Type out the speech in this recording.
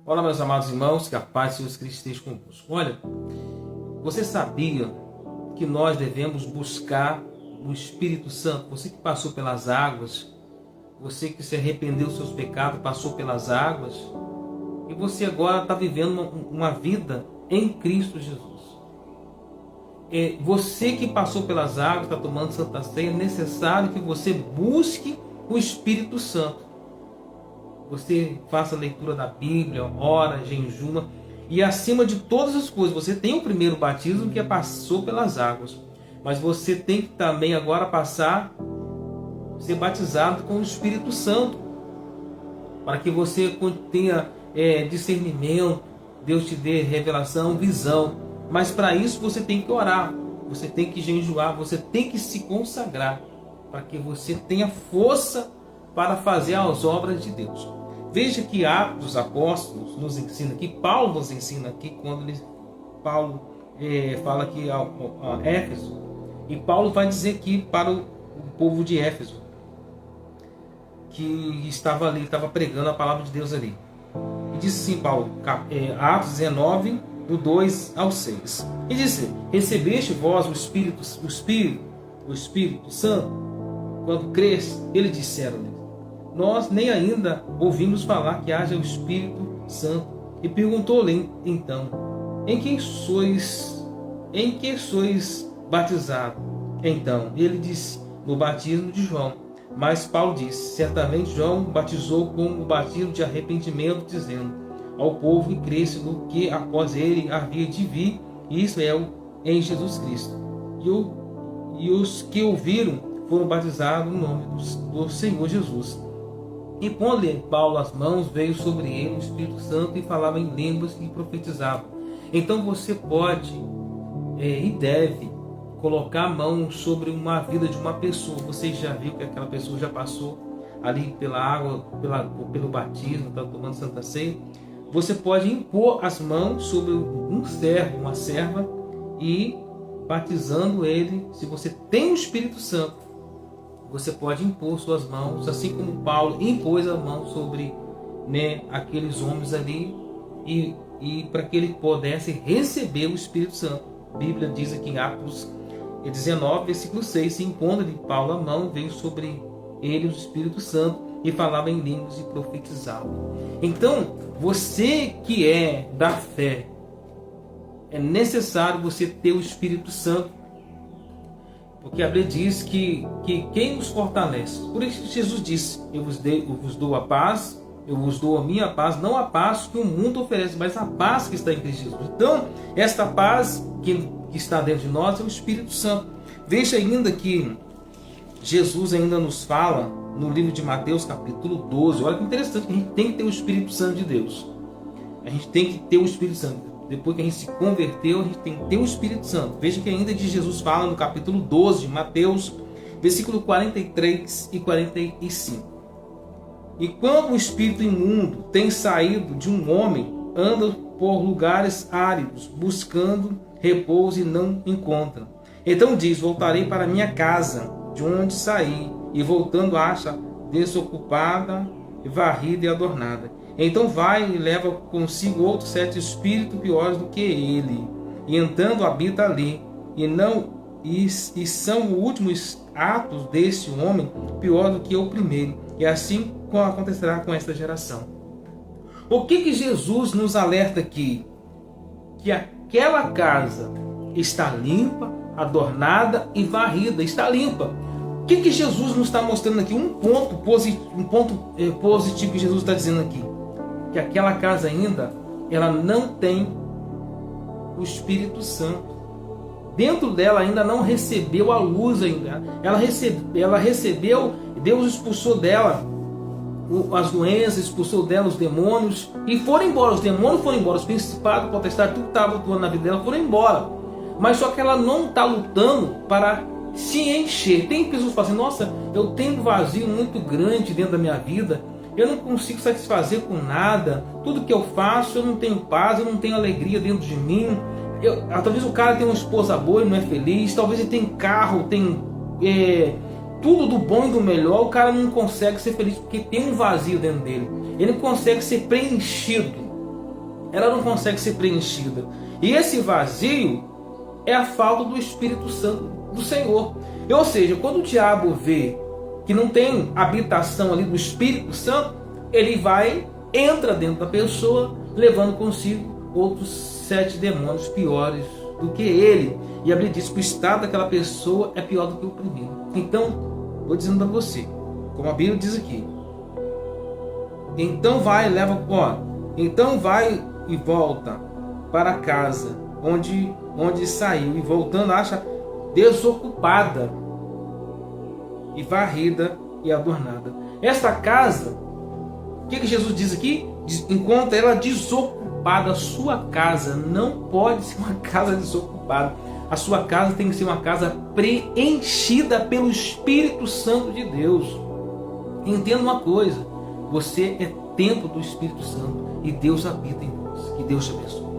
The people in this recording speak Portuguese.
Olá, meus amados irmãos, que a paz de Jesus Cristo esteja convosco. Olha, você sabia que nós devemos buscar o Espírito Santo? Você que passou pelas águas, você que se arrependeu dos seus pecados, passou pelas águas, e você agora está vivendo uma vida em Cristo Jesus. Você que passou pelas águas, está tomando Santa Ceia, é necessário que você busque o Espírito Santo. Você faça a leitura da Bíblia, ora, jejuma, e acima de todas as coisas, você tem o primeiro batismo que passou pelas águas, mas você tem que também agora ser batizado com o Espírito Santo, para que você tenha discernimento, Deus te dê revelação, visão. Mas para isso você tem que orar, você tem que jejuar, você tem que se consagrar, para que você tenha força para fazer as obras de Deus. Veja que Atos dos Apóstolos nos ensina aqui, Paulo nos ensina aqui, quando Paulo fala aqui a Éfeso, e Paulo vai dizer aqui para o povo de Éfeso, que estava ali, estava pregando a palavra de Deus ali. E disse assim, Paulo, Atos 19, do 2 ao 6. E disse: recebeste vós o Espírito Santo, quando creste? Eles disseram-lhe: nós nem ainda ouvimos falar que haja o Espírito Santo. E perguntou-lhe então: em que sois batizados? Então ele disse: no batismo de João. Mas Paulo disse: certamente João batizou com o batismo de arrependimento, dizendo ao povo que cresce no que após ele havia de vir, isso é em Jesus Cristo. E os que ouviram foram batizados no nome do Senhor Jesus. E pondo-lhe Paulo as mãos, veio sobre ele o Espírito Santo e falava em línguas e profetizava. Então você pode e deve colocar a mão sobre uma vida de uma pessoa. Você já viu que aquela pessoa já passou ali pela água, pelo batismo, está tomando Santa Ceia. Você pode impor as mãos sobre um servo, uma serva, e batizando ele. Se você tem o Espírito Santo, você pode impor suas mãos, assim como Paulo impôs a mão sobre aqueles homens ali, e para que ele pudesse receber o Espírito Santo. A Bíblia diz aqui em Atos 19, versículo 6, impondo-lhe Paulo a mão, veio sobre ele o Espírito Santo e falava em línguas e profetizava. Então, você que é da fé, é necessário você ter o Espírito Santo, porque a Bíblia diz que quem nos fortalece. Por isso que Jesus disse: eu vos dou a paz, eu vos dou a minha paz, não a paz que o mundo oferece, mas a paz que está em Cristo Jesus. Então, esta paz que está dentro de nós é o Espírito Santo. Veja ainda que Jesus ainda nos fala no livro de Mateus, capítulo 12. Olha que interessante, que a gente tem que ter o Espírito Santo de Deus. A gente tem que ter o Espírito Santo. Depois que a gente se converteu, a gente tem que ter o Espírito Santo. Veja que ainda de Jesus fala no capítulo 12 de Mateus, versículo 43 e 45. E quando o espírito imundo tem saído de um homem, anda por lugares áridos, buscando repouso e não encontra. Então diz: voltarei para minha casa, de onde saí, e voltando acha desocupada, varrida e adornada. Então vai e leva consigo outros 7 espíritos piores do que ele, e entrando habita ali, e são os últimos atos deste homem pior do que o primeiro, e assim acontecerá com esta geração. O que Jesus nos alerta aqui? Que aquela casa está limpa, adornada e varrida, está limpa. O que Jesus nos está mostrando aqui? Um ponto positivo que Jesus está dizendo aqui: que aquela casa ainda, ela não tem o Espírito Santo. Dentro dela ainda não recebeu a luz ainda. Ela recebeu, Deus expulsou dela as doenças, expulsou dela os demônios, e foram embora. Os demônios foram embora, os principados, potestades, tudo que estava atuando na vida dela foram embora. Mas só que ela não está lutando para se encher. Tem pessoas que falam assim: nossa, eu tenho um vazio muito grande dentro da minha vida, eu não consigo satisfazer com nada, tudo que eu faço eu não tenho paz, eu não tenho alegria dentro de mim. Talvez o cara tenha uma esposa boa e não é feliz, talvez ele tenha carro, tem tudo do bom e do melhor, o cara não consegue ser feliz porque tem um vazio dentro dele, ele não consegue ser preenchido. ela não consegue ser preenchida. E esse vazio é a falta do Espírito Santo do Senhor. Ou seja, quando o diabo vê que não tem habitação ali do Espírito Santo, ele entra dentro da pessoa, levando consigo outros 7 demônios piores do que ele. E a Bíblia diz que o estado daquela pessoa é pior do que o primeiro. Então, vou dizendo para você, como a Bíblia diz aqui. Então vai e volta para casa onde saiu, e voltando acha desocupada e varrida e adornada. Esta casa, o que Jesus diz aqui? Enquanto ela desocupada, a sua casa não pode ser uma casa desocupada. A sua casa tem que ser uma casa preenchida pelo Espírito Santo de Deus. Entenda uma coisa, você é templo do Espírito Santo e Deus habita em vós. Que Deus te abençoe.